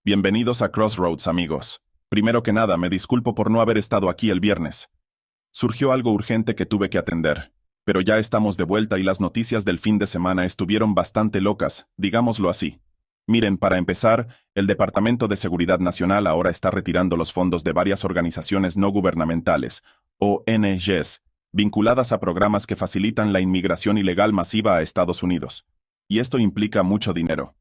Bienvenidos a Crossroads, amigos. Primero que nada, me disculpo por no haber estado aquí el viernes. Surgió algo urgente que tuve que atender, pero ya estamos de vuelta y las noticias del fin de semana estuvieron bastante locas, digámoslo así. Miren, para empezar, el Departamento de Seguridad Nacional ahora está retirando los fondos de varias organizaciones no gubernamentales, ONGs, vinculadas a programas que facilitan la inmigración ilegal masiva a Estados Unidos. Y esto implica mucho dinero.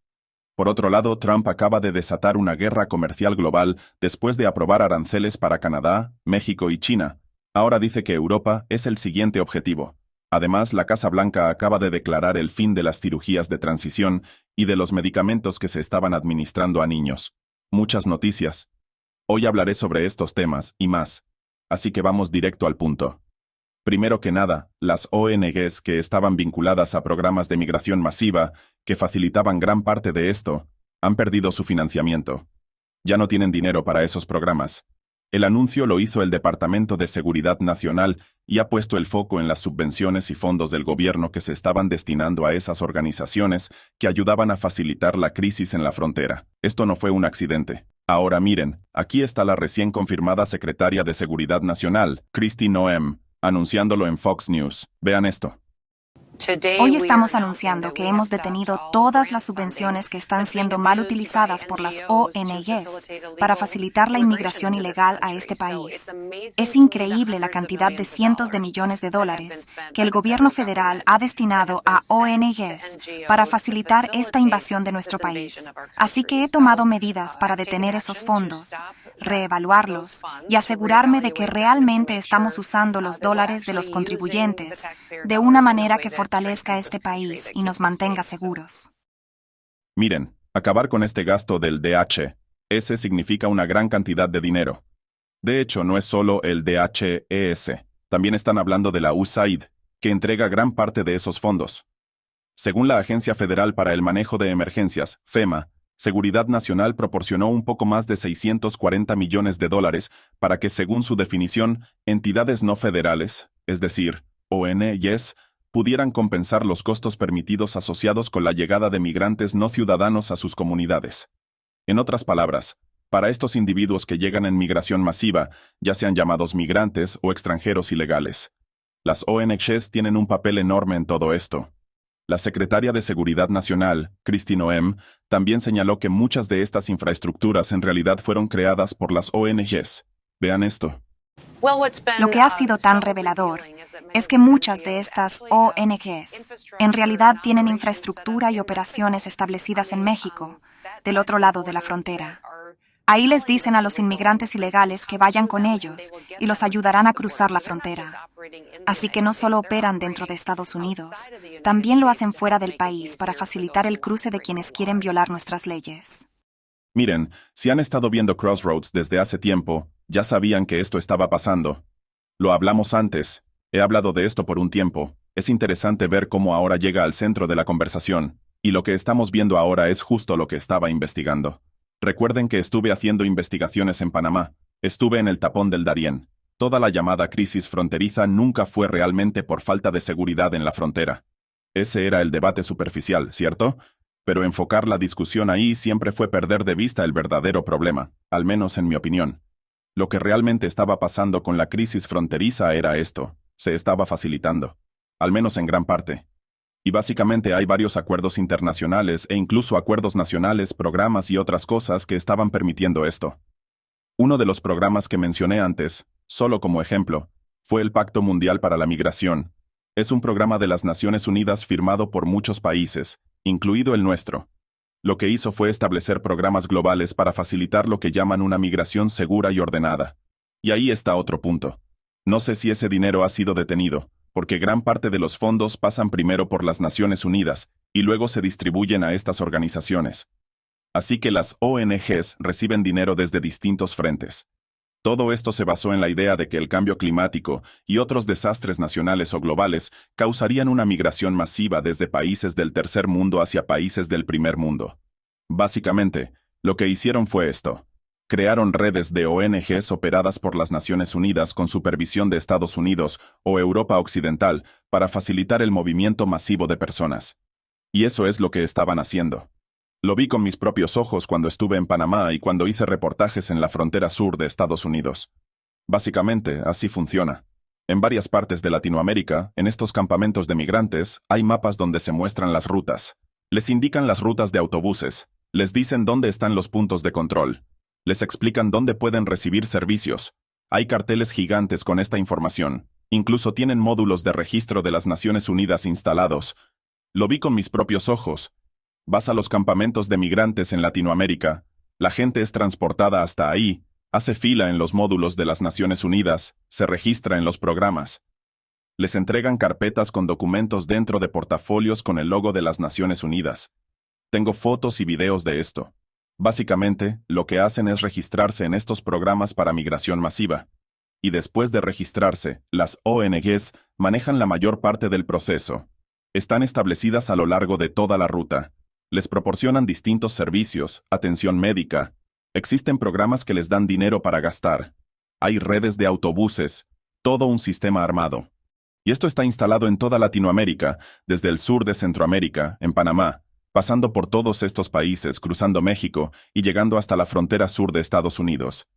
Por otro lado, Trump acaba de desatar una guerra comercial global después de aprobar aranceles para Canadá, México y China. Ahora dice que Europa es el siguiente objetivo. Además, la Casa Blanca acaba de declarar el fin de las cirugías de transición y de los medicamentos que se estaban administrando a niños. Muchas noticias. Hoy hablaré sobre estos temas y más. Así que vamos directo al punto. Primero que nada, las ONGs que estaban vinculadas a programas de migración masiva, que facilitaban gran parte de esto, han perdido su financiamiento. Ya no tienen dinero para esos programas. El anuncio lo hizo el Departamento de Seguridad Nacional y ha puesto el foco en las subvenciones y fondos del gobierno que se estaban destinando a esas organizaciones que ayudaban a facilitar la crisis en la frontera. Esto no fue un accidente. Ahora miren, aquí está la recién confirmada secretaria de Seguridad Nacional, Kristi Noem, anunciándolo en Fox News. Vean esto. Hoy estamos anunciando que hemos detenido todas las subvenciones que están siendo mal utilizadas por las ONGs para facilitar la inmigración ilegal a este país. Es increíble la cantidad de cientos de millones de dólares que el gobierno federal ha destinado a ONGs para facilitar esta invasión de nuestro país. Así que he tomado medidas para detener esos fondos, reevaluarlos y asegurarme de que realmente estamos usando los dólares de los contribuyentes de una manera que fortalezca este país y nos mantenga seguros. Miren, acabar con este gasto del DHS significa una gran cantidad de dinero. De hecho, no es solo el DHES, también están hablando de la USAID, que entrega gran parte de esos fondos. Según la Agencia Federal para el Manejo de Emergencias, FEMA, Seguridad Nacional proporcionó un poco más de 640 millones de dólares para que, según su definición, entidades no federales, es decir, ONGs, pudieran compensar los costos permitidos asociados con la llegada de migrantes no ciudadanos a sus comunidades. En otras palabras, para estos individuos que llegan en migración masiva, ya sean llamados migrantes o extranjeros ilegales, las ONGs tienen un papel enorme en todo esto. La secretaria de Seguridad Nacional, Kristi Noem, también señaló que muchas de estas infraestructuras en realidad fueron creadas por las ONGs. Vean esto. Lo que ha sido tan revelador es que muchas de estas ONGs en realidad tienen infraestructura y operaciones establecidas en México, del otro lado de la frontera. Ahí les dicen a los inmigrantes ilegales que vayan con ellos y los ayudarán a cruzar la frontera. Así que no solo operan dentro de Estados Unidos, también lo hacen fuera del país para facilitar el cruce de quienes quieren violar nuestras leyes. Miren, si han estado viendo Crossroads desde hace tiempo, ya sabían que esto estaba pasando. Lo hablamos antes, he hablado de esto por un tiempo, es interesante ver cómo ahora llega al centro de la conversación, y lo que estamos viendo ahora es justo lo que estaba investigando. Recuerden que estuve haciendo investigaciones en Panamá, estuve en el tapón del Darién. Toda la llamada crisis fronteriza nunca fue realmente por falta de seguridad en la frontera. Ese era el debate superficial, ¿cierto? Pero enfocar la discusión ahí siempre fue perder de vista el verdadero problema, al menos en mi opinión. Lo que realmente estaba pasando con la crisis fronteriza era esto, se estaba facilitando, al menos en gran parte. Y básicamente hay varios acuerdos internacionales e incluso acuerdos nacionales, programas y otras cosas que estaban permitiendo esto. Uno de los programas que mencioné antes, solo como ejemplo, fue el Pacto Mundial para la Migración. Es un programa de las Naciones Unidas firmado por muchos países, incluido el nuestro. Lo que hizo fue establecer programas globales para facilitar lo que llaman una migración segura y ordenada. Y ahí está otro punto. No sé si ese dinero ha sido detenido, porque gran parte de los fondos pasan primero por las Naciones Unidas y luego se distribuyen a estas organizaciones. Así que las ONGs reciben dinero desde distintos frentes. Todo esto se basó en la idea de que el cambio climático y otros desastres nacionales o globales causarían una migración masiva desde países del tercer mundo hacia países del primer mundo. Básicamente, lo que hicieron fue esto. Crearon redes de ONGs operadas por las Naciones Unidas con supervisión de Estados Unidos o Europa Occidental para facilitar el movimiento masivo de personas. Y eso es lo que estaban haciendo. Lo vi con mis propios ojos cuando estuve en Panamá y cuando hice reportajes en la frontera sur de Estados Unidos. Básicamente, así funciona. En varias partes de Latinoamérica, en estos campamentos de migrantes, hay mapas donde se muestran las rutas. Les indican las rutas de autobuses, les dicen dónde están los puntos de control, les explican dónde pueden recibir servicios. Hay carteles gigantes con esta información, incluso tienen módulos de registro de las Naciones Unidas instalados. Lo vi con mis propios ojos. Vas a los campamentos de migrantes en Latinoamérica, la gente es transportada hasta ahí, hace fila en los módulos de las Naciones Unidas, se registra en los programas. Les entregan carpetas con documentos dentro de portafolios con el logo de las Naciones Unidas. Tengo fotos y videos de esto. Básicamente, lo que hacen es registrarse en estos programas para migración masiva. Y después de registrarse, las ONGs manejan la mayor parte del proceso. Están establecidas a lo largo de toda la ruta. Les proporcionan distintos servicios, atención médica. Existen programas que les dan dinero para gastar. Hay redes de autobuses, todo un sistema armado. Y esto está instalado en toda Latinoamérica, desde el sur de Centroamérica, en Panamá, pasando por todos estos países, cruzando México y llegando hasta la frontera sur de Estados Unidos.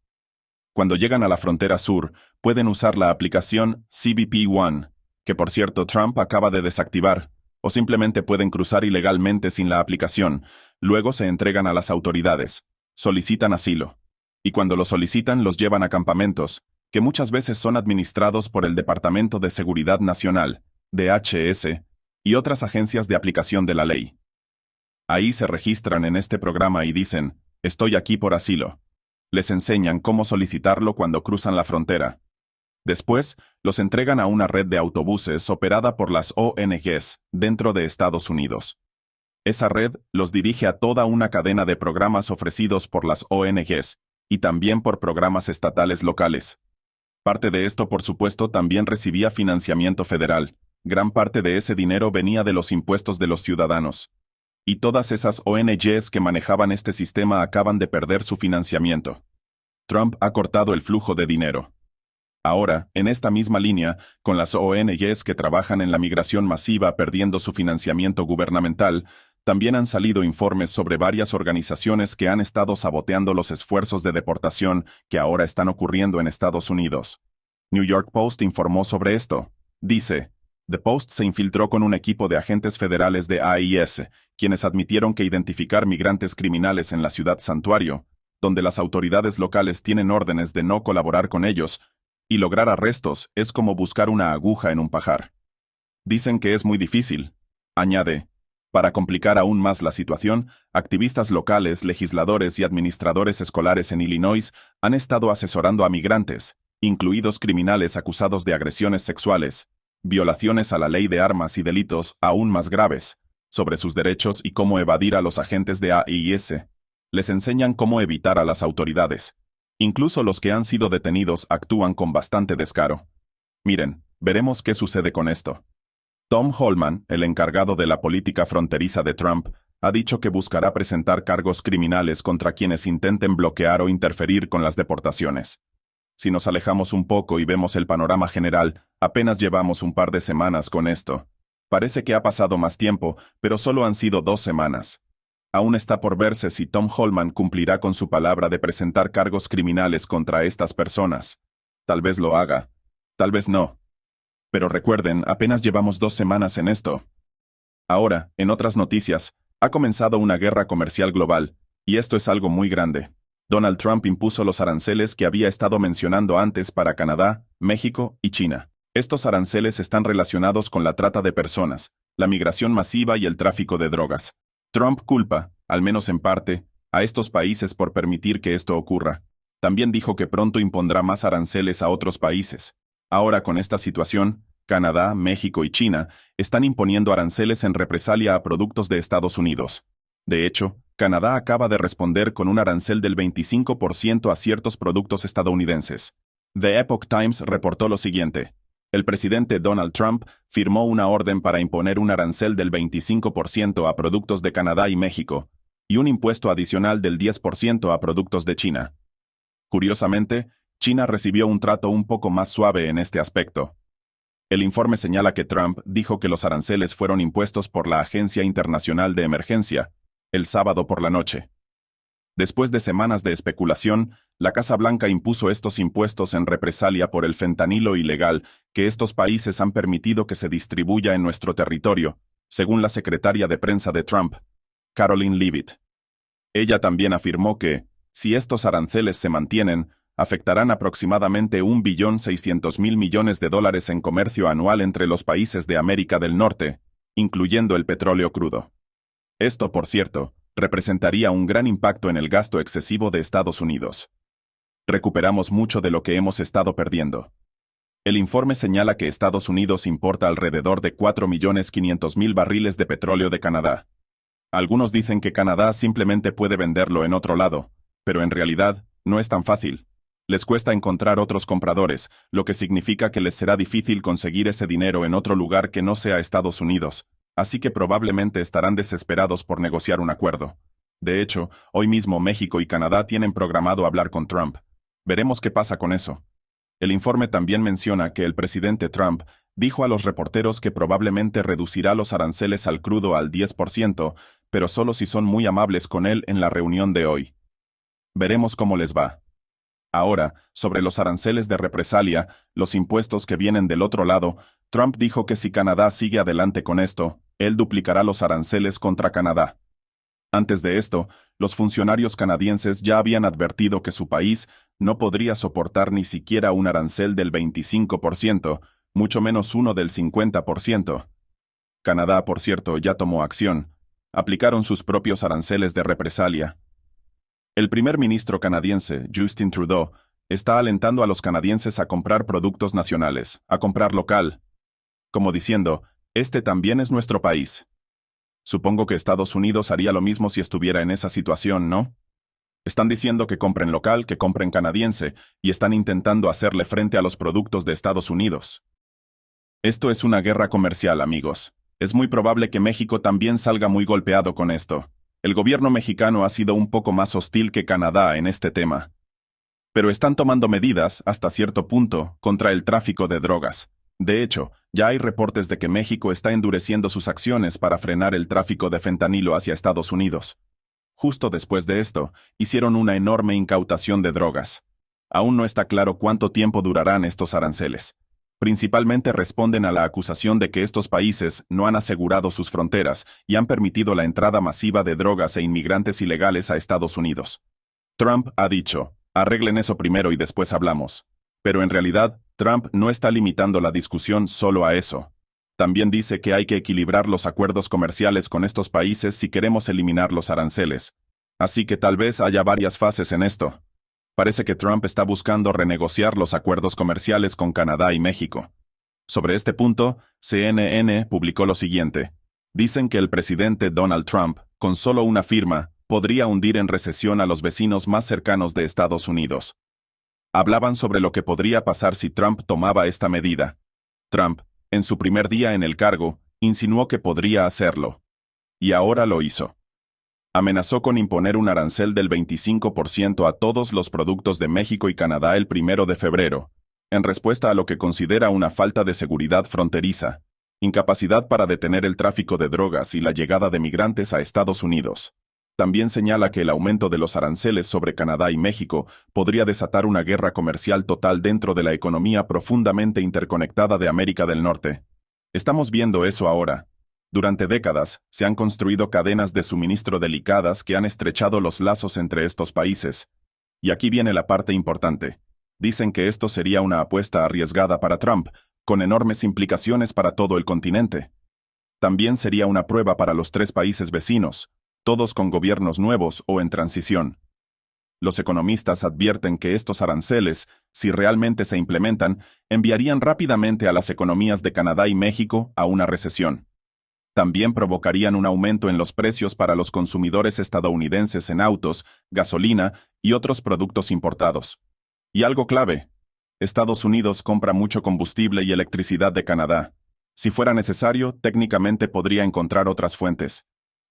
Cuando llegan a la frontera sur, pueden usar la aplicación CBP One, que por cierto Trump acaba de desactivar, o simplemente pueden cruzar ilegalmente sin la aplicación, luego se entregan a las autoridades. Solicitan asilo. Y cuando lo solicitan los llevan a campamentos, que muchas veces son administrados por el Departamento de Seguridad Nacional, DHS, y otras agencias de aplicación de la ley. Ahí se registran en este programa y dicen, estoy aquí por asilo. Les enseñan cómo solicitarlo cuando cruzan la frontera. Después, los entregan a una red de autobuses operada por las ONGs dentro de Estados Unidos. Esa red los dirige a toda una cadena de programas ofrecidos por las ONGs, y también por programas estatales locales. Parte de esto, por supuesto, también recibía financiamiento federal. Gran parte de ese dinero venía de los impuestos de los ciudadanos. Y todas esas ONGs que manejaban este sistema acaban de perder su financiamiento. Trump ha cortado el flujo de dinero. Ahora, en esta misma línea, con las ONGs que trabajan en la migración masiva perdiendo su financiamiento gubernamental, también han salido informes sobre varias organizaciones que han estado saboteando los esfuerzos de deportación que ahora están ocurriendo en Estados Unidos. New York Post informó sobre esto. Dice, The Post se infiltró con un equipo de agentes federales de ICE, quienes admitieron que identificar migrantes criminales en la ciudad santuario, donde las autoridades locales tienen órdenes de no colaborar con ellos, y lograr arrestos es como buscar una aguja en un pajar. Dicen que es muy difícil. Añade, para complicar aún más la situación, activistas locales, legisladores y administradores escolares en Illinois han estado asesorando a migrantes, incluidos criminales acusados de agresiones sexuales, violaciones a la ley de armas y delitos aún más graves, sobre sus derechos y cómo evadir a los agentes de ICE. Les enseñan cómo evitar a las autoridades. Incluso los que han sido detenidos actúan con bastante descaro. Miren, veremos qué sucede con esto. Tom Homan, el encargado de la política fronteriza de Trump, ha dicho que buscará presentar cargos criminales contra quienes intenten bloquear o interferir con las deportaciones. Si nos alejamos un poco y vemos el panorama general, apenas llevamos un par de semanas con esto. Parece que ha pasado más tiempo, pero solo han sido 2 semanas. Aún está por verse si Tom Homan cumplirá con su palabra de presentar cargos criminales contra estas personas. Tal vez lo haga, tal vez no. Pero recuerden, apenas llevamos 2 semanas en esto. Ahora, en otras noticias, ha comenzado una guerra comercial global, y esto es algo muy grande. Donald Trump impuso los aranceles que había estado mencionando antes para Canadá, México y China. Estos aranceles están relacionados con la trata de personas, la migración masiva y el tráfico de drogas. Trump culpa, al menos en parte, a estos países por permitir que esto ocurra. También dijo que pronto impondrá más aranceles a otros países. Ahora con esta situación, Canadá, México y China están imponiendo aranceles en represalia a productos de Estados Unidos. De hecho, Canadá acaba de responder con un arancel del 25% a ciertos productos estadounidenses. The Epoch Times reportó lo siguiente. El presidente Donald Trump firmó una orden para imponer un arancel del 25% a productos de Canadá y México, y un impuesto adicional del 10% a productos de China. Curiosamente, China recibió un trato un poco más suave en este aspecto. El informe señala que Trump dijo que los aranceles fueron impuestos por la Agencia Internacional de Emergencia, el sábado por la noche. Después de semanas de especulación, la Casa Blanca impuso estos impuestos en represalia por el fentanilo ilegal que estos países han permitido que se distribuya en nuestro territorio, según la secretaria de prensa de Trump, Karoline Leavitt. Ella también afirmó que, si estos aranceles se mantienen, afectarán aproximadamente $1.6 billón en comercio anual entre los países de América del Norte, incluyendo el petróleo crudo. Esto, por cierto, representaría un gran impacto en el gasto excesivo de Estados Unidos. Recuperamos mucho de lo que hemos estado perdiendo. El informe señala que Estados Unidos importa alrededor de 4.500.000 barriles de petróleo de Canadá. Algunos dicen que Canadá simplemente puede venderlo en otro lado, pero en realidad, no es tan fácil. Les cuesta encontrar otros compradores, lo que significa que les será difícil conseguir ese dinero en otro lugar que no sea Estados Unidos, así que probablemente estarán desesperados por negociar un acuerdo. De hecho, hoy mismo México y Canadá tienen programado hablar con Trump. Veremos qué pasa con eso. El informe también menciona que el presidente Trump dijo a los reporteros que probablemente reducirá los aranceles al crudo al 10%, pero solo si son muy amables con él en la reunión de hoy. Veremos cómo les va. Ahora, sobre los aranceles de represalia, los impuestos que vienen del otro lado, Trump dijo que si Canadá sigue adelante con esto, él duplicará los aranceles contra Canadá. Antes de esto, los funcionarios canadienses ya habían advertido que su país no podría soportar ni siquiera un arancel del 25%, mucho menos uno del 50%. Canadá, por cierto, ya tomó acción. Aplicaron sus propios aranceles de represalia. El primer ministro canadiense, Justin Trudeau, está alentando a los canadienses a comprar productos nacionales, a comprar local. Como diciendo, este también es nuestro país. Supongo que Estados Unidos haría lo mismo si estuviera en esa situación, ¿no? Están diciendo que compren local, que compren canadiense, y están intentando hacerle frente a los productos de Estados Unidos. Esto es una guerra comercial, amigos. Es muy probable que México también salga muy golpeado con esto. El gobierno mexicano ha sido un poco más hostil que Canadá en este tema. Pero están tomando medidas, hasta cierto punto, contra el tráfico de drogas. De hecho, ya hay reportes de que México está endureciendo sus acciones para frenar el tráfico de fentanilo hacia Estados Unidos. Justo después de esto, hicieron una enorme incautación de drogas. Aún no está claro cuánto tiempo durarán estos aranceles. Principalmente responden a la acusación de que estos países no han asegurado sus fronteras y han permitido la entrada masiva de drogas e inmigrantes ilegales a Estados Unidos. Trump ha dicho, arreglen eso primero y después hablamos. Pero en realidad, Trump no está limitando la discusión solo a eso. También dice que hay que equilibrar los acuerdos comerciales con estos países si queremos eliminar los aranceles. Así que tal vez haya varias fases en esto. Parece que Trump está buscando renegociar los acuerdos comerciales con Canadá y México. Sobre este punto, CNN publicó lo siguiente. Dicen que el presidente Donald Trump, con solo una firma, podría hundir en recesión a los vecinos más cercanos de Estados Unidos. Hablaban sobre lo que podría pasar si Trump tomaba esta medida. Trump, en su primer día en el cargo, insinuó que podría hacerlo. Y ahora lo hizo. Amenazó con imponer un arancel del 25% a todos los productos de México y Canadá el 1 de febrero, en respuesta a lo que considera una falta de seguridad fronteriza, incapacidad para detener el tráfico de drogas y la llegada de migrantes a Estados Unidos. También señala que el aumento de los aranceles sobre Canadá y México podría desatar una guerra comercial total dentro de la economía profundamente interconectada de América del Norte. Estamos viendo eso ahora. Durante décadas, se han construido cadenas de suministro delicadas que han estrechado los lazos entre estos países. Y aquí viene la parte importante. Dicen que esto sería una apuesta arriesgada para Trump, con enormes implicaciones para todo el continente. También sería una prueba para los 3 países vecinos, todos con gobiernos nuevos o en transición. Los economistas advierten que estos aranceles, si realmente se implementan, enviarían rápidamente a las economías de Canadá y México a una recesión. También provocarían un aumento en los precios para los consumidores estadounidenses en autos, gasolina y otros productos importados. Y algo clave, Estados Unidos compra mucho combustible y electricidad de Canadá. Si fuera necesario, técnicamente podría encontrar otras fuentes.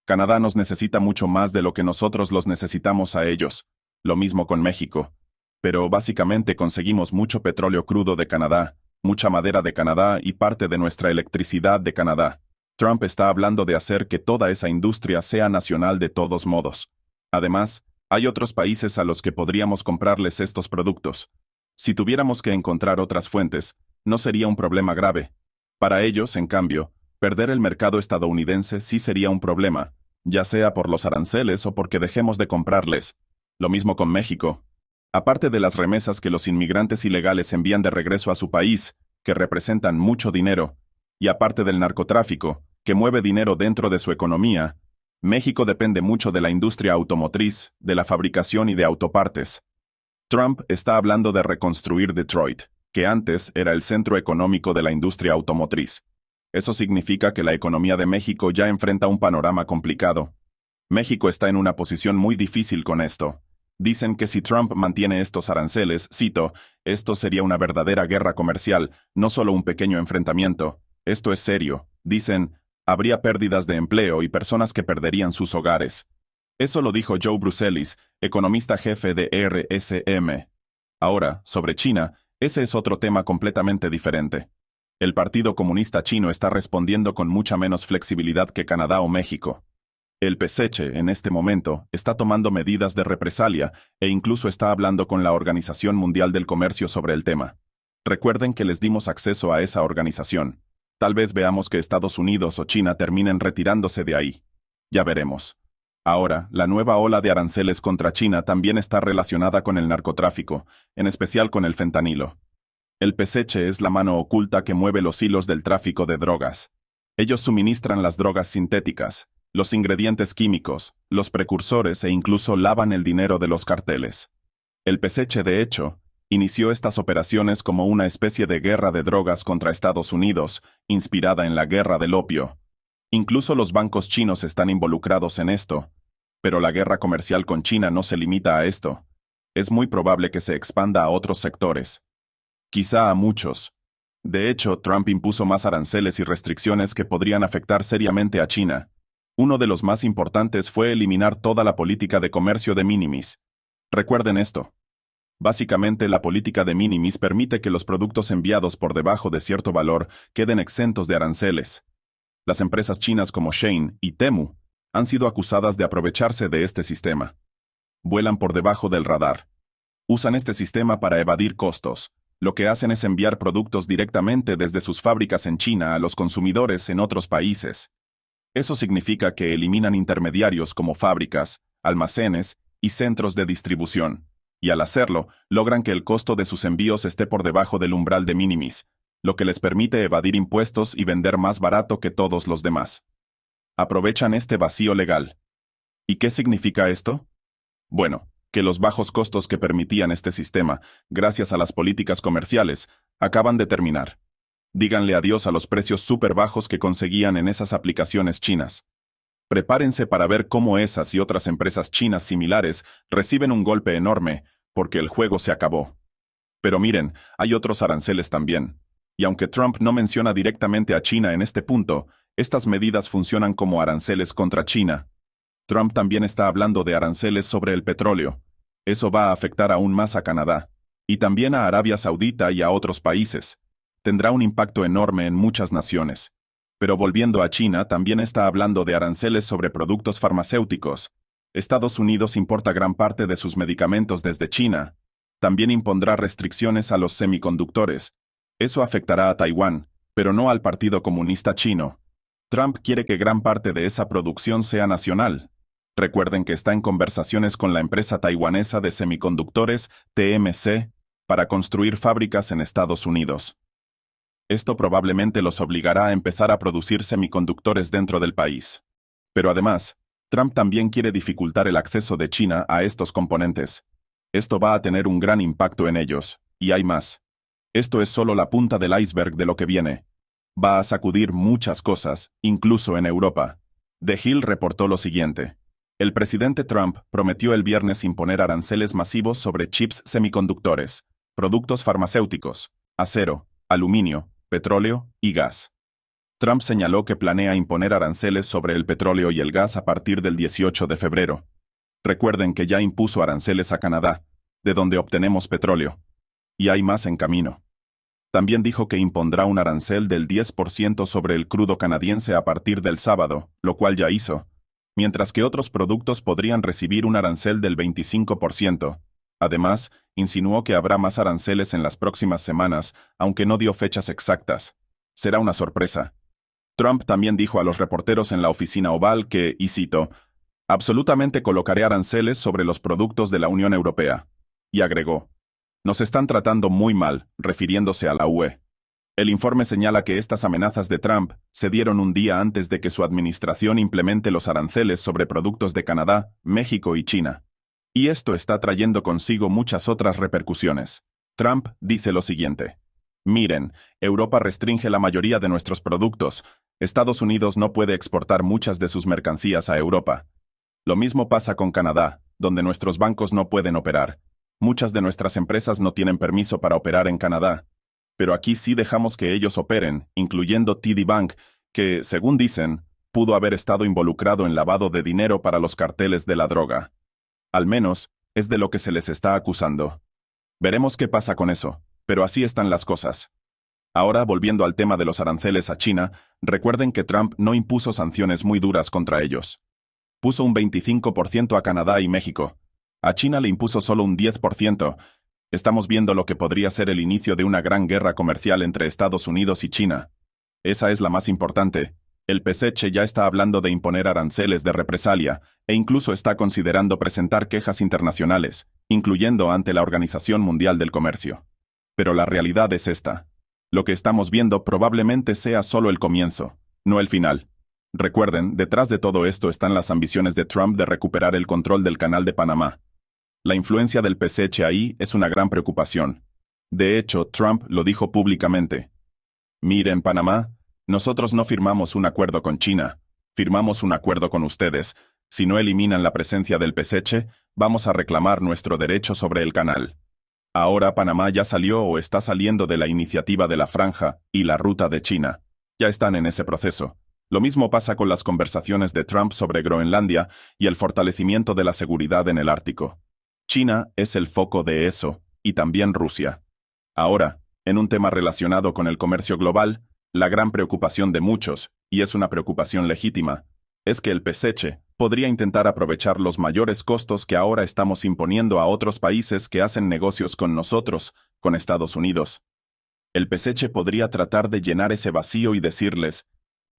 Canadá nos necesita mucho más de lo que nosotros los necesitamos a ellos. Lo mismo con México. Pero básicamente conseguimos mucho petróleo crudo de Canadá, mucha madera de Canadá y parte de nuestra electricidad de Canadá. Trump está hablando de hacer que toda esa industria sea nacional de todos modos. Además, hay otros países a los que podríamos comprarles estos productos. Si tuviéramos que encontrar otras fuentes, no sería un problema grave. Para ellos, en cambio, perder el mercado estadounidense sí sería un problema, ya sea por los aranceles o porque dejemos de comprarles. Lo mismo con México. Aparte de las remesas que los inmigrantes ilegales envían de regreso a su país, que representan mucho dinero, y aparte del narcotráfico, que mueve dinero dentro de su economía, México depende mucho de la industria automotriz, de la fabricación y de autopartes. Trump está hablando de reconstruir Detroit, que antes era el centro económico de la industria automotriz. Eso significa que la economía de México ya enfrenta un panorama complicado. México está en una posición muy difícil con esto. Dicen que si Trump mantiene estos aranceles, cito, esto sería una verdadera guerra comercial, no solo un pequeño enfrentamiento. Esto es serio. Dicen, habría pérdidas de empleo y personas que perderían sus hogares. Eso lo dijo Joe Bruselis, economista jefe de RSM. Ahora, sobre China, ese es otro tema completamente diferente. El Partido Comunista Chino está respondiendo con mucha menos flexibilidad que Canadá o México. El PSC, en este momento, está tomando medidas de represalia e incluso está hablando con la Organización Mundial del Comercio sobre el tema. Recuerden que les dimos acceso a esa organización. Tal vez veamos que Estados Unidos o China terminen retirándose de ahí. Ya veremos. Ahora, la nueva ola de aranceles contra China también está relacionada con el narcotráfico, en especial con el fentanilo. El PSC es la mano oculta que mueve los hilos del tráfico de drogas. Ellos suministran las drogas sintéticas, los ingredientes químicos, los precursores e incluso lavan el dinero de los carteles. El PSC, de hecho, inició estas operaciones como una especie de guerra de drogas contra Estados Unidos, inspirada en la guerra del opio. Incluso los bancos chinos están involucrados en esto. Pero la guerra comercial con China no se limita a esto. Es muy probable que se expanda a otros sectores. Quizá a muchos. De hecho, Trump impuso más aranceles y restricciones que podrían afectar seriamente a China. Uno de los más importantes fue eliminar toda la política de comercio de minimis. Recuerden esto. Básicamente, la política de minimis permite que los productos enviados por debajo de cierto valor queden exentos de aranceles. Las empresas chinas como Shein y Temu han sido acusadas de aprovecharse de este sistema. Vuelan por debajo del radar. Usan este sistema para evadir costos. Lo que hacen es enviar productos directamente desde sus fábricas en China a los consumidores en otros países. Eso significa que eliminan intermediarios como fábricas, almacenes y centros de distribución. Y al hacerlo, logran que el costo de sus envíos esté por debajo del umbral de minimis, lo que les permite evadir impuestos y vender más barato que todos los demás. Aprovechan este vacío legal. ¿Y qué significa esto? Bueno, que los bajos costos que permitían este sistema, gracias a las políticas comerciales, acaban de terminar. Díganle adiós a los precios súper bajos que conseguían en esas aplicaciones chinas. Prepárense para ver cómo esas y otras empresas chinas similares reciben un golpe enorme, porque el juego se acabó. Pero miren, hay otros aranceles también. Y aunque Trump no menciona directamente a China en este punto, estas medidas funcionan como aranceles contra China. Trump también está hablando de aranceles sobre el petróleo. Eso va a afectar aún más a Canadá, y también a Arabia Saudita y a otros países. Tendrá un impacto enorme en muchas naciones. Pero volviendo a China, también está hablando de aranceles sobre productos farmacéuticos. Estados Unidos importa gran parte de sus medicamentos desde China. También impondrá restricciones a los semiconductores. Eso afectará a Taiwán, pero no al Partido Comunista Chino. Trump quiere que gran parte de esa producción sea nacional. Recuerden que está en conversaciones con la empresa taiwanesa de semiconductores, TMC, para construir fábricas en Estados Unidos. Esto probablemente los obligará a empezar a producir semiconductores dentro del país. Pero además, Trump también quiere dificultar el acceso de China a estos componentes. Esto va a tener un gran impacto en ellos, y hay más. Esto es solo la punta del iceberg de lo que viene. Va a sacudir muchas cosas, incluso en Europa. The Hill reportó lo siguiente. El presidente Trump prometió el viernes imponer aranceles masivos sobre chips semiconductores, productos farmacéuticos, acero, aluminio, petróleo y gas. Trump señaló que planea imponer aranceles sobre el petróleo y el gas a partir del 18 de febrero. Recuerden que ya impuso aranceles a Canadá, de donde obtenemos petróleo. Y hay más en camino. También dijo que impondrá un arancel del 10% sobre el crudo canadiense a partir del sábado, lo cual ya hizo, mientras que otros productos podrían recibir un arancel del 25%. Además, insinuó que habrá más aranceles en las próximas semanas, aunque no dio fechas exactas. Será una sorpresa. Trump también dijo a los reporteros en la oficina oval que, y cito, «absolutamente colocaré aranceles sobre los productos de la Unión Europea». Y agregó, «nos están tratando muy mal», refiriéndose a la UE. El informe señala que estas amenazas de Trump se dieron un día antes de que su administración implemente los aranceles sobre productos de Canadá, México y China. Y esto está trayendo consigo muchas otras repercusiones. Trump dice lo siguiente. Miren, Europa restringe la mayoría de nuestros productos. Estados Unidos no puede exportar muchas de sus mercancías a Europa. Lo mismo pasa con Canadá, donde nuestros bancos no pueden operar. Muchas de nuestras empresas no tienen permiso para operar en Canadá. Pero aquí sí dejamos que ellos operen, incluyendo TD Bank, que, según dicen, pudo haber estado involucrado en lavado de dinero para los carteles de la droga. Al menos, es de lo que se les está acusando. Veremos qué pasa con eso, pero así están las cosas. Ahora, volviendo al tema de los aranceles a China, recuerden que Trump no impuso sanciones muy duras contra ellos. Puso un 25% a Canadá y México. A China le impuso solo un 10%. Estamos viendo lo que podría ser el inicio de una gran guerra comercial entre Estados Unidos y China. Esa es la más importante. El PSC ya está hablando de imponer aranceles de represalia, e incluso está considerando presentar quejas internacionales, incluyendo ante la Organización Mundial del Comercio. Pero la realidad es esta. Lo que estamos viendo probablemente sea solo el comienzo, no el final. Recuerden, detrás de todo esto están las ambiciones de Trump de recuperar el control del Canal de Panamá. La influencia del PSC ahí es una gran preocupación. De hecho, Trump lo dijo públicamente. Miren, Panamá, nosotros no firmamos un acuerdo con China, firmamos un acuerdo con ustedes. Si no eliminan la presencia del PSC, vamos a reclamar nuestro derecho sobre el canal. Ahora Panamá ya salió o está saliendo de la iniciativa de la Franja y la Ruta de China. Ya están en ese proceso. Lo mismo pasa con las conversaciones de Trump sobre Groenlandia y el fortalecimiento de la seguridad en el Ártico. China es el foco de eso, y también Rusia. Ahora, en un tema relacionado con el comercio global, la gran preocupación de muchos, y es una preocupación legítima, es que el PSC podría intentar aprovechar los mayores costos que ahora estamos imponiendo a otros países que hacen negocios con nosotros, con Estados Unidos. El PSC podría tratar de llenar ese vacío y decirles,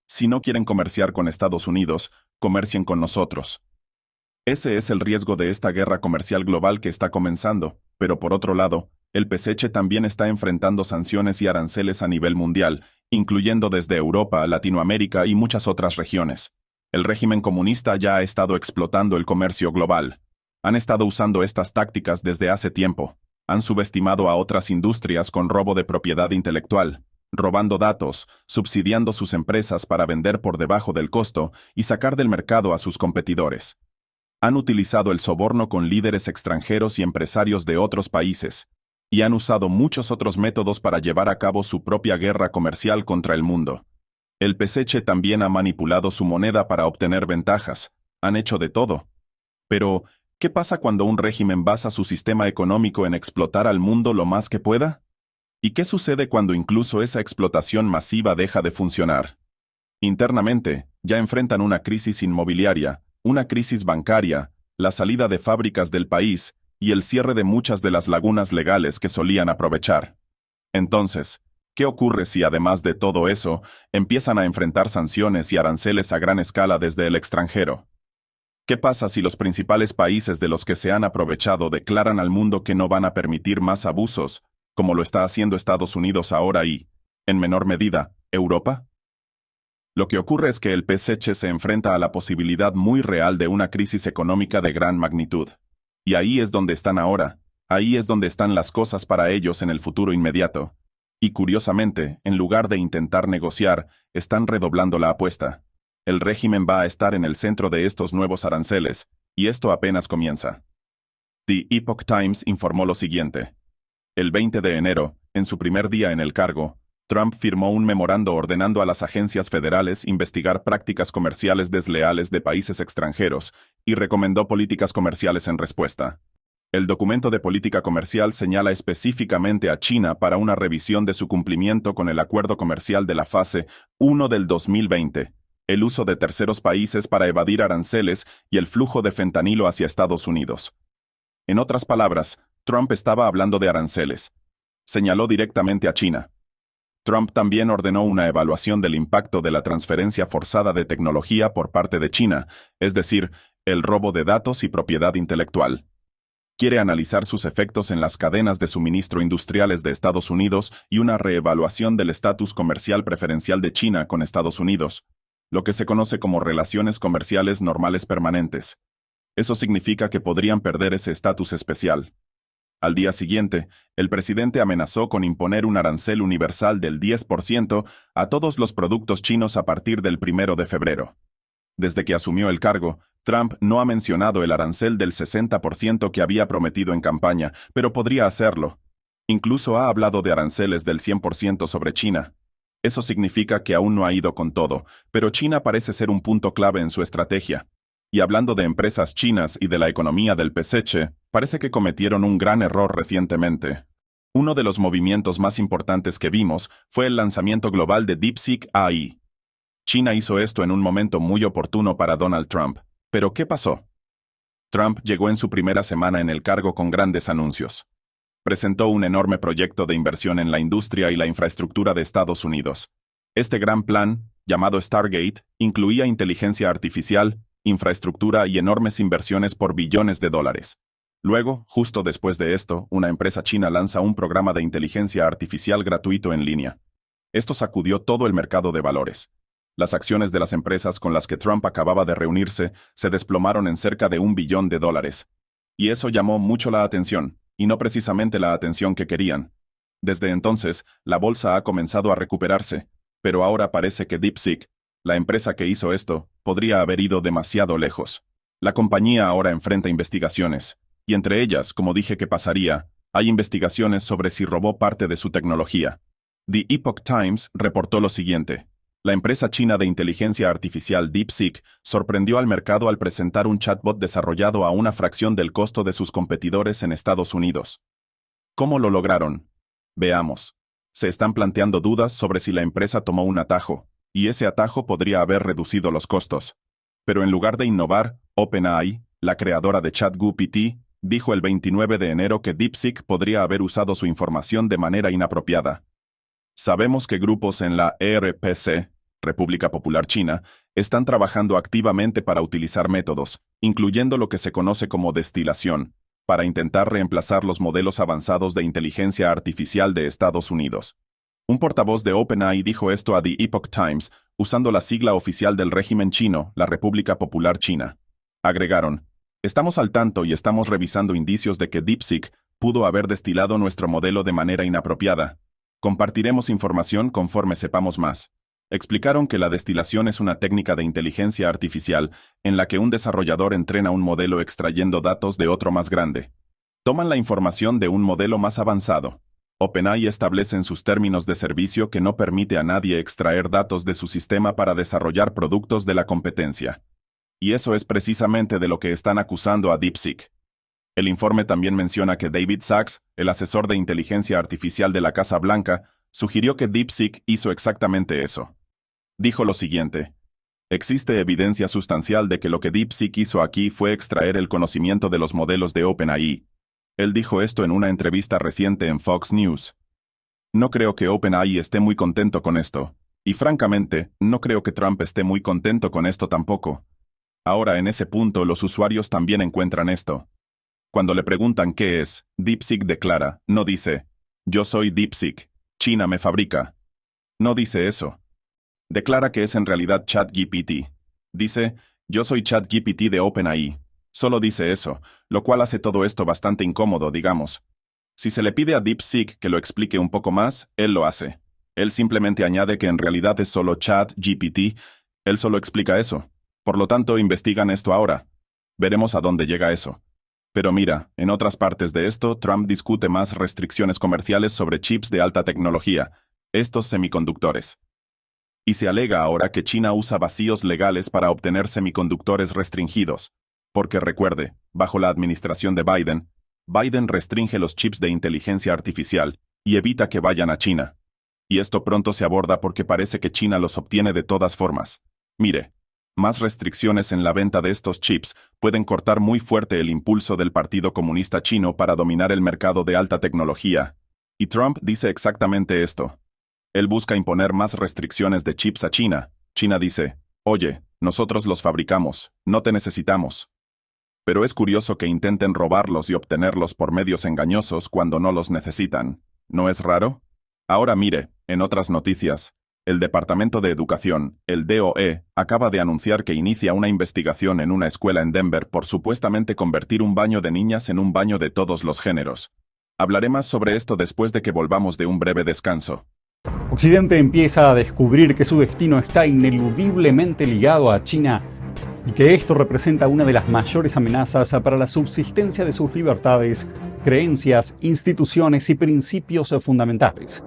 si no quieren comerciar con Estados Unidos, comercien con nosotros. Ese es el riesgo de esta guerra comercial global que está comenzando, pero por otro lado, el PSC también está enfrentando sanciones y aranceles a nivel mundial, incluyendo desde Europa, Latinoamérica y muchas otras regiones. El régimen comunista ya ha estado explotando el comercio global. Han estado usando estas tácticas desde hace tiempo. Han subestimado a otras industrias con robo de propiedad intelectual, robando datos, subsidiando sus empresas para vender por debajo del costo y sacar del mercado a sus competidores. Han utilizado el soborno con líderes extranjeros y empresarios de otros países, y han usado muchos otros métodos para llevar a cabo su propia guerra comercial contra el mundo. El PSC también ha manipulado su moneda para obtener ventajas. Han hecho de todo. Pero, ¿qué pasa cuando un régimen basa su sistema económico en explotar al mundo lo más que pueda? ¿Y qué sucede cuando incluso esa explotación masiva deja de funcionar? Internamente, ya enfrentan una crisis inmobiliaria, una crisis bancaria, la salida de fábricas del país y el cierre de muchas de las lagunas legales que solían aprovechar. Entonces, ¿qué ocurre si además de todo eso, empiezan a enfrentar sanciones y aranceles a gran escala desde el extranjero? ¿Qué pasa si los principales países de los que se han aprovechado declaran al mundo que no van a permitir más abusos, como lo está haciendo Estados Unidos ahora y, en menor medida, Europa? Lo que ocurre es que el PSC se enfrenta a la posibilidad muy real de una crisis económica de gran magnitud. Y ahí es donde están ahora, ahí es donde están las cosas para ellos en el futuro inmediato. Y curiosamente, en lugar de intentar negociar, están redoblando la apuesta. El régimen va a estar en el centro de estos nuevos aranceles, y esto apenas comienza. The Epoch Times informó lo siguiente. El 20 de enero, en su primer día en el cargo, Trump firmó un memorando ordenando a las agencias federales investigar prácticas comerciales desleales de países extranjeros y recomendó políticas comerciales en respuesta. El documento de política comercial señala específicamente a China para una revisión de su cumplimiento con el acuerdo comercial de la fase 1 del 2020, el uso de terceros países para evadir aranceles y el flujo de fentanilo hacia Estados Unidos. En otras palabras, Trump estaba hablando de aranceles. Señaló directamente a China. Trump también ordenó una evaluación del impacto de la transferencia forzada de tecnología por parte de China, es decir, el robo de datos y propiedad intelectual. Quiere analizar sus efectos en las cadenas de suministro industriales de Estados Unidos y una reevaluación del estatus comercial preferencial de China con Estados Unidos, lo que se conoce como relaciones comerciales normales permanentes. Eso significa que podrían perder ese estatus especial. Al día siguiente, el presidente amenazó con imponer un arancel universal del 10% a todos los productos chinos a partir del 1 de febrero. Desde que asumió el cargo, Trump no ha mencionado el arancel del 60% que había prometido en campaña, pero podría hacerlo. Incluso ha hablado de aranceles del 100% sobre China. Eso significa que aún no ha ido con todo, pero China parece ser un punto clave en su estrategia. Y hablando de empresas chinas y de la economía del peseche, parece que cometieron un gran error recientemente. Uno de los movimientos más importantes que vimos fue el lanzamiento global de DeepSeek AI. China hizo esto en un momento muy oportuno para Donald Trump. ¿Pero qué pasó? Trump llegó en su primera semana en el cargo con grandes anuncios. Presentó un enorme proyecto de inversión en la industria y la infraestructura de Estados Unidos. Este gran plan, llamado Stargate, incluía inteligencia artificial, infraestructura y enormes inversiones por billones de dólares. Luego, justo después de esto, una empresa china lanza un programa de inteligencia artificial gratuito en línea. Esto sacudió todo el mercado de valores. Las acciones de las empresas con las que Trump acababa de reunirse se desplomaron en cerca de $1 billón. Y eso llamó mucho la atención, y no precisamente la atención que querían. Desde entonces, la bolsa ha comenzado a recuperarse, pero ahora parece que DeepSeek, la empresa que hizo esto, podría haber ido demasiado lejos. La compañía ahora enfrenta investigaciones, y entre ellas, como dije que pasaría, hay investigaciones sobre si robó parte de su tecnología. The Epoch Times reportó lo siguiente. La empresa china de inteligencia artificial DeepSeek sorprendió al mercado al presentar un chatbot desarrollado a una fracción del costo de sus competidores en Estados Unidos. ¿Cómo lo lograron? Veamos. Se están planteando dudas sobre si la empresa tomó un atajo, y ese atajo podría haber reducido los costos. Pero en lugar de innovar, OpenAI, la creadora de ChatGPT, dijo el 29 de enero que DeepSeek podría haber usado su información de manera inapropiada. Sabemos que grupos en la RPC, República Popular China, están trabajando activamente para utilizar métodos, incluyendo lo que se conoce como destilación, para intentar reemplazar los modelos avanzados de inteligencia artificial de Estados Unidos. Un portavoz de OpenAI dijo esto a The Epoch Times, usando la sigla oficial del régimen chino, la República Popular China. Agregaron, estamos al tanto y estamos revisando indicios de que DeepSeek pudo haber destilado nuestro modelo de manera inapropiada. Compartiremos información conforme sepamos más. Explicaron que la destilación es una técnica de inteligencia artificial en la que un desarrollador entrena un modelo extrayendo datos de otro más grande. Toman la información de un modelo más avanzado. OpenAI establece en sus términos de servicio que no permite a nadie extraer datos de su sistema para desarrollar productos de la competencia. Y eso es precisamente de lo que están acusando a DeepSeek. El informe también menciona que David Sachs, el asesor de inteligencia artificial de la Casa Blanca, sugirió que DeepSeek hizo exactamente eso. Dijo lo siguiente. Existe evidencia sustancial de que lo que DeepSeek hizo aquí fue extraer el conocimiento de los modelos de OpenAI. Él dijo esto en una entrevista reciente en Fox News. No creo que OpenAI esté muy contento con esto. Y francamente, no creo que Trump esté muy contento con esto tampoco. Ahora en ese punto los usuarios también encuentran esto. Cuando le preguntan qué es, DeepSeek declara, no dice, yo soy DeepSeek, China me fabrica. No dice eso. Declara que es en realidad ChatGPT. Dice, yo soy ChatGPT de OpenAI. Solo dice eso, lo cual hace todo esto bastante incómodo, digamos. Si se le pide a DeepSeek que lo explique un poco más, él lo hace. Él simplemente añade que en realidad es solo ChatGPT, él solo explica eso. Por lo tanto, investigan esto ahora. Veremos a dónde llega eso. Pero mira, en otras partes de esto, Trump discute más restricciones comerciales sobre chips de alta tecnología, estos semiconductores. Y se alega ahora que China usa vacíos legales para obtener semiconductores restringidos. Porque recuerde, bajo la administración de Biden, Biden restringe los chips de inteligencia artificial y evita que vayan a China. Y esto pronto se aborda porque parece que China los obtiene de todas formas. Mire, más restricciones en la venta de estos chips pueden cortar muy fuerte el impulso del Partido Comunista Chino para dominar el mercado de alta tecnología. Y Trump dice exactamente esto. Él busca imponer más restricciones de chips a China. China dice, oye, nosotros los fabricamos, no te necesitamos. Pero es curioso que intenten robarlos y obtenerlos por medios engañosos cuando no los necesitan. ¿No es raro? Ahora mire, en otras noticias, el Departamento de Educación, el DOE, acaba de anunciar que inicia una investigación en una escuela en Denver por supuestamente convertir un baño de niñas en un baño de todos los géneros. Hablaré más sobre esto después de que volvamos de un breve descanso. Occidente empieza a descubrir que su destino está ineludiblemente ligado a China y que esto representa una de las mayores amenazas para la subsistencia de sus libertades, creencias, instituciones y principios fundamentales.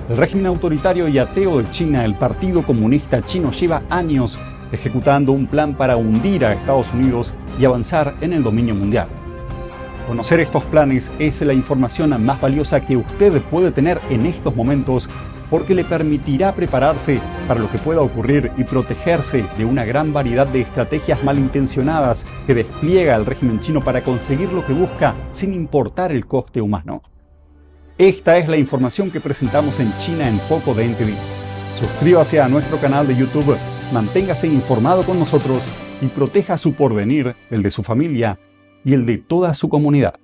El régimen autoritario y ateo de China, el Partido Comunista Chino, lleva años ejecutando un plan para hundir a Estados Unidos y avanzar en el dominio mundial. Conocer estos planes es la información más valiosa que usted puede tener en estos momentos porque le permitirá prepararse para lo que pueda ocurrir y protegerse de una gran variedad de estrategias malintencionadas que despliega el régimen chino para conseguir lo que busca sin importar el coste humano. Esta es la información que presentamos en China en Foco de NTV. Suscríbase a nuestro canal de YouTube, manténgase informado con nosotros y proteja su porvenir, el de su familia y el de toda su comunidad.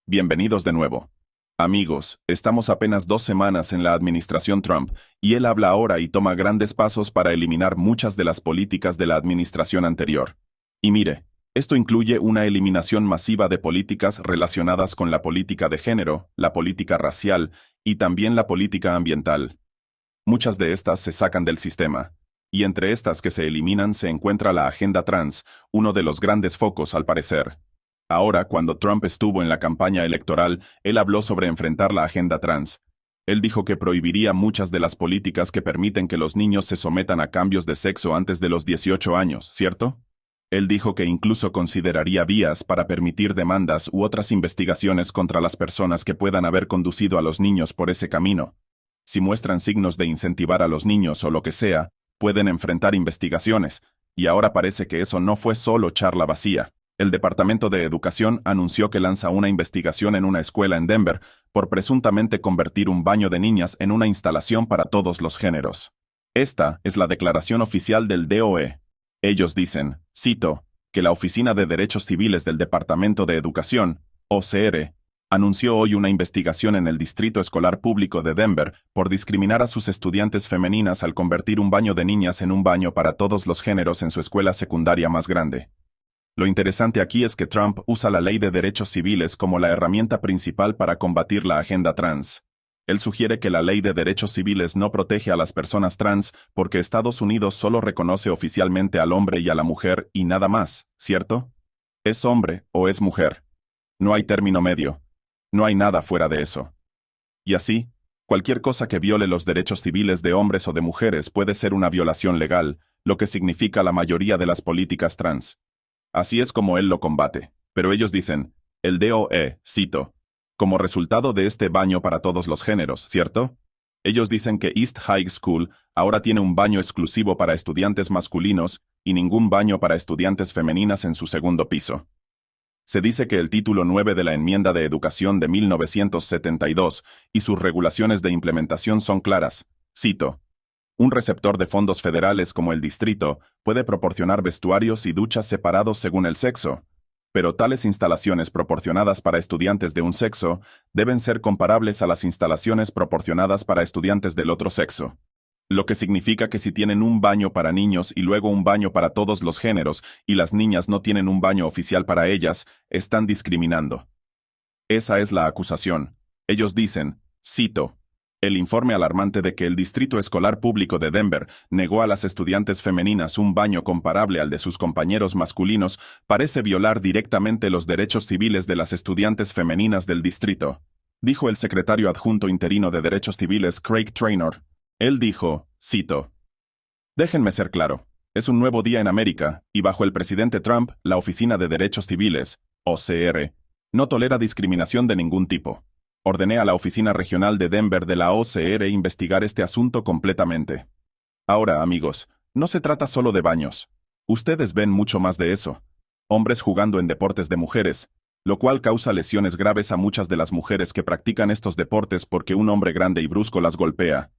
Bienvenidos de nuevo. Amigos, estamos apenas 2 semanas en la administración Trump, y él habla ahora y toma grandes pasos para eliminar muchas de las políticas de la administración anterior. Y mire, esto incluye una eliminación masiva de políticas relacionadas con la política de género, la política racial y también la política ambiental. Muchas de estas se sacan del sistema, y entre estas que se eliminan se encuentra la agenda trans, uno de los grandes focos al parecer. Ahora, cuando Trump estuvo en la campaña electoral, él habló sobre enfrentar la agenda trans. Él dijo que prohibiría muchas de las políticas que permiten que los niños se sometan a cambios de sexo antes de los 18 años, ¿cierto? Él dijo que incluso consideraría vías para permitir demandas u otras investigaciones contra las personas que puedan haber conducido a los niños por ese camino. Si muestran signos de incentivar a los niños o lo que sea, pueden enfrentar investigaciones, y ahora parece que eso no fue solo charla vacía. El Departamento de Educación anunció que lanza una investigación en una escuela en Denver por presuntamente convertir un baño de niñas en una instalación para todos los géneros. Esta es la declaración oficial del DOE. Ellos dicen, cito, que la Oficina de Derechos Civiles del Departamento de Educación, OCR, anunció hoy una investigación en el Distrito Escolar Público de Denver por discriminar a sus estudiantes femeninas al convertir un baño de niñas en un baño para todos los géneros en su escuela secundaria más grande. Lo interesante aquí es que Trump usa la Ley de Derechos Civiles como la herramienta principal para combatir la agenda trans. Él sugiere que la Ley de Derechos Civiles no protege a las personas trans porque Estados Unidos solo reconoce oficialmente al hombre y a la mujer y nada más, ¿cierto? Es hombre o es mujer. No hay término medio. No hay nada fuera de eso. Y así, cualquier cosa que viole los derechos civiles de hombres o de mujeres puede ser una violación legal, lo que significa la mayoría de las políticas trans. Así es como él lo combate, pero ellos dicen, el DOE, cito, como resultado de este baño para todos los géneros, ¿cierto? Ellos dicen que East High School ahora tiene un baño exclusivo para estudiantes masculinos y ningún baño para estudiantes femeninas en su segundo piso. Se dice que el título 9 de la Enmienda de Educación de 1972 y sus regulaciones de implementación son claras, cito, un receptor de fondos federales como el distrito puede proporcionar vestuarios y duchas separados según el sexo, pero tales instalaciones proporcionadas para estudiantes de un sexo deben ser comparables a las instalaciones proporcionadas para estudiantes del otro sexo. Lo que significa que si tienen un baño para niños y luego un baño para todos los géneros y las niñas no tienen un baño oficial para ellas, están discriminando. Esa es la acusación. Ellos dicen, cito, el informe alarmante de que el Distrito Escolar Público de Denver negó a las estudiantes femeninas un baño comparable al de sus compañeros masculinos parece violar directamente los derechos civiles de las estudiantes femeninas del distrito, dijo el secretario adjunto interino de Derechos Civiles Craig Traynor. Él dijo, cito, déjenme ser claro, Es un nuevo día en América, y bajo el presidente Trump, la Oficina de Derechos Civiles, OCR, no tolera discriminación de ningún tipo. Ordené a la Oficina Regional de Denver de la OCR investigar este asunto completamente. Ahora, amigos, no se trata solo de baños. Ustedes ven mucho más de eso. Hombres jugando en deportes de mujeres, lo cual causa lesiones graves a muchas de las mujeres que practican estos deportes porque un hombre grande y brusco las golpea.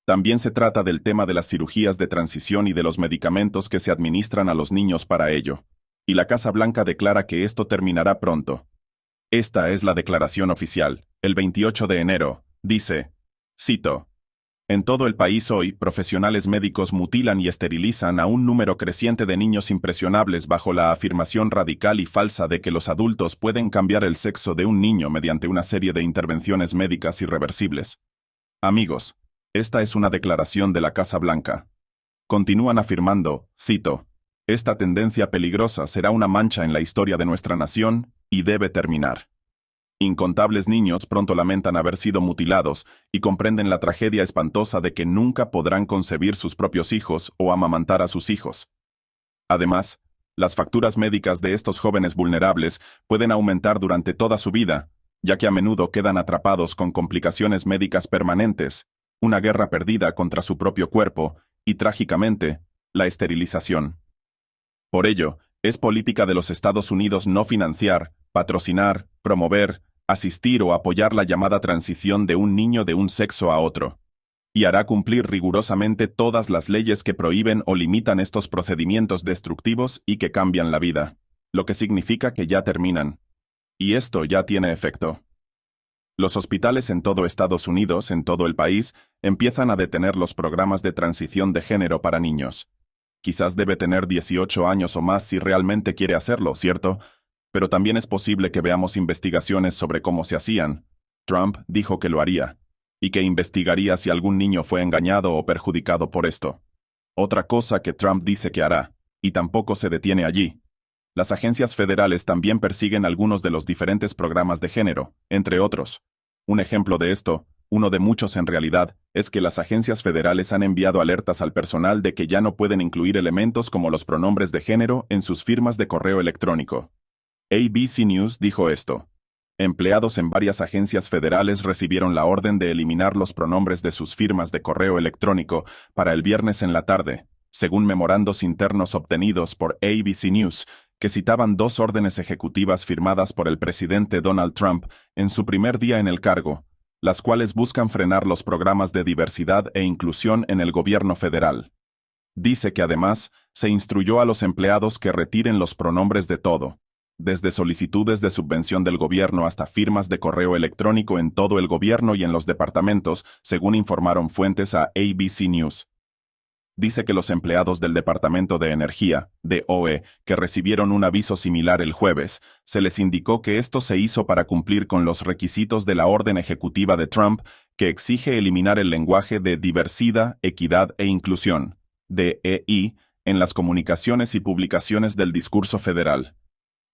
También se trata del tema de las cirugías de transición y de los medicamentos que se administran a los niños para ello. Y la Casa Blanca declara que esto terminará pronto. Esta es la declaración oficial, el 28 de enero, dice, cito, en todo el país hoy, profesionales médicos mutilan y esterilizan a un número creciente de niños impresionables bajo la afirmación radical y falsa de que los adultos pueden cambiar el sexo de un niño mediante una serie de intervenciones médicas irreversibles. Amigos, esta es una declaración de la Casa Blanca. Continúan afirmando, cito, esta tendencia peligrosa será una mancha en la historia de nuestra nación y debe terminar. Incontables niños pronto lamentan haber sido mutilados y comprenden la tragedia espantosa de que nunca podrán concebir sus propios hijos o amamantar a sus hijos. Además, las facturas médicas de estos jóvenes vulnerables pueden aumentar durante toda su vida, ya que a menudo quedan atrapados con complicaciones médicas permanentes, una guerra perdida contra su propio cuerpo y, trágicamente, la esterilización. Por ello, es política de los Estados Unidos no financiar, patrocinar, promover, asistir o apoyar la llamada transición de un niño de un sexo a otro. Y hará cumplir rigurosamente todas las leyes que prohíben o limitan estos procedimientos destructivos y que cambian la vida, lo que significa que ya terminan. Y esto ya tiene efecto. Los hospitales en todo Estados Unidos, en todo el país, empiezan a detener los programas de transición de género para niños. Quizás debe tener 18 años o más si realmente quiere hacerlo, ¿cierto? Pero también es posible que veamos investigaciones sobre cómo se hacían. Trump dijo que lo haría, y que investigaría si algún niño fue engañado o perjudicado por esto. Otra cosa que Trump dice que hará, y tampoco se detiene allí. Las agencias federales también persiguen algunos de los diferentes programas de género, entre otros. Un ejemplo de esto, uno de muchos en realidad, es que las agencias federales han enviado alertas al personal de que ya no pueden incluir elementos como los pronombres de género en sus firmas de correo electrónico. ABC News dijo esto. Empleados en varias agencias federales recibieron la orden de eliminar los pronombres de sus firmas de correo electrónico para el viernes en la tarde, según memorandos internos obtenidos por ABC News, que citaban 2 órdenes ejecutivas firmadas por el presidente Donald Trump en su primer día en el cargo, las cuales buscan frenar los programas de diversidad e inclusión en el gobierno federal. Dice que además se instruyó a los empleados que retiren los pronombres de todo, desde solicitudes de subvención del gobierno hasta firmas de correo electrónico en todo el gobierno y en los departamentos, según informaron fuentes a ABC News. Dice que los empleados del Departamento de Energía, DOE, que recibieron un aviso similar el jueves, se les indicó que esto se hizo para cumplir con los requisitos de la orden ejecutiva de Trump, que exige eliminar el lenguaje de diversidad, equidad e inclusión, DEI, en las comunicaciones y publicaciones del discurso federal.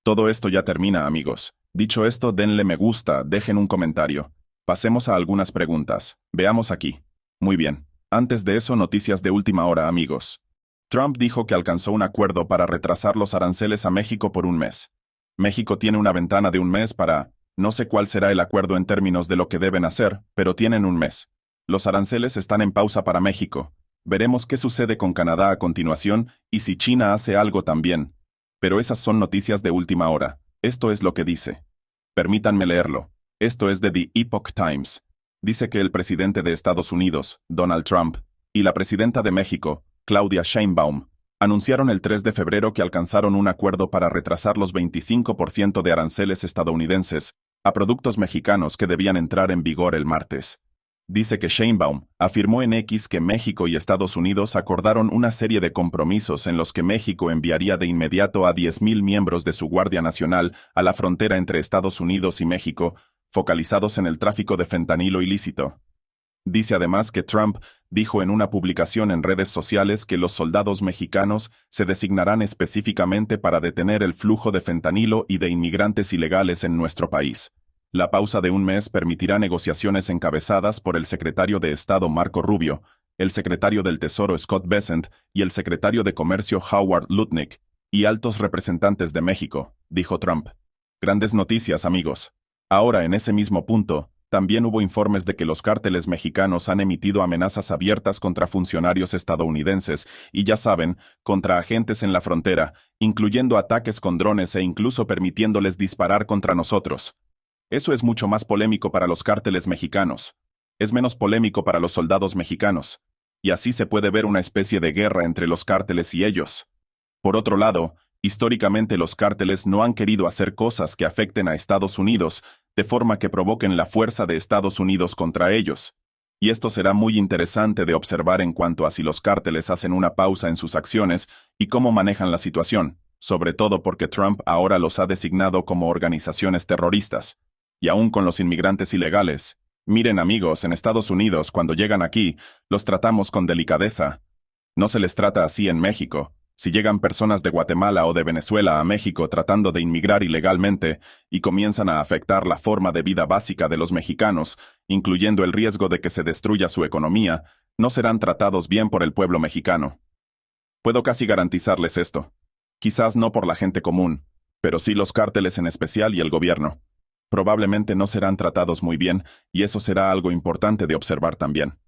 Todo esto ya termina, amigos. Dicho esto, denle me gusta, dejen un comentario. Pasemos a algunas preguntas. Veamos aquí. Muy bien. Antes de eso, noticias de última hora, amigos. Trump dijo que alcanzó un acuerdo para retrasar los aranceles a México por un mes. México tiene una ventana de un mes para... No sé cuál será el acuerdo en términos de lo que deben hacer, pero tienen un mes. Los aranceles están en pausa para México. Veremos qué sucede con Canadá a continuación y si China hace algo también. Pero esas son noticias de última hora. Esto es lo que dice. Permítanme leerlo. Esto es de The Epoch Times. Dice que el presidente de Estados Unidos, Donald Trump, y la presidenta de México, Claudia Sheinbaum, anunciaron el 3 de febrero que alcanzaron un acuerdo para retrasar los 25% de aranceles estadounidenses a productos mexicanos que debían entrar en vigor el martes. Dice que Sheinbaum afirmó en X que México y Estados Unidos acordaron una serie de compromisos en los que México enviaría de inmediato a 10,000 miembros de su Guardia Nacional a la frontera entre Estados Unidos y México, focalizados en el tráfico de fentanilo ilícito. Dice además que Trump dijo en una publicación en redes sociales que los soldados mexicanos se designarán específicamente para detener el flujo de fentanilo y de inmigrantes ilegales en nuestro país. La pausa de un mes permitirá negociaciones encabezadas por el secretario de Estado Marco Rubio, el secretario del Tesoro Scott Bessent y el secretario de Comercio Howard Lutnick, y altos representantes de México, dijo Trump. Grandes noticias, amigos. Ahora, en ese mismo punto, también hubo informes de que los cárteles mexicanos han emitido amenazas abiertas contra funcionarios estadounidenses y, ya saben, contra agentes en la frontera, incluyendo ataques con drones e incluso permitiéndoles disparar contra nosotros. Eso es mucho más polémico para los cárteles mexicanos. Es menos polémico para los soldados mexicanos. Y así se puede ver una especie de guerra entre los cárteles y ellos. Por otro lado, históricamente los cárteles no han querido hacer cosas que afecten a Estados Unidos, de forma que provoquen la fuerza de Estados Unidos contra ellos. Y esto será muy interesante de observar en cuanto a si los cárteles hacen una pausa en sus acciones y cómo manejan la situación, sobre todo porque Trump ahora los ha designado como organizaciones terroristas. Y aún con los inmigrantes ilegales. Miren, amigos, en Estados Unidos, cuando llegan aquí, los tratamos con delicadeza. No se les trata así en México. Si llegan personas de Guatemala o de Venezuela a México tratando de inmigrar ilegalmente y comienzan a afectar la forma de vida básica de los mexicanos, incluyendo el riesgo de que se destruya su economía, no serán tratados bien por el pueblo mexicano. Puedo casi garantizarles esto. Quizás no por la gente común, pero sí los cárteles en especial y el gobierno. Probablemente no serán tratados muy bien, y eso será algo importante de observar también.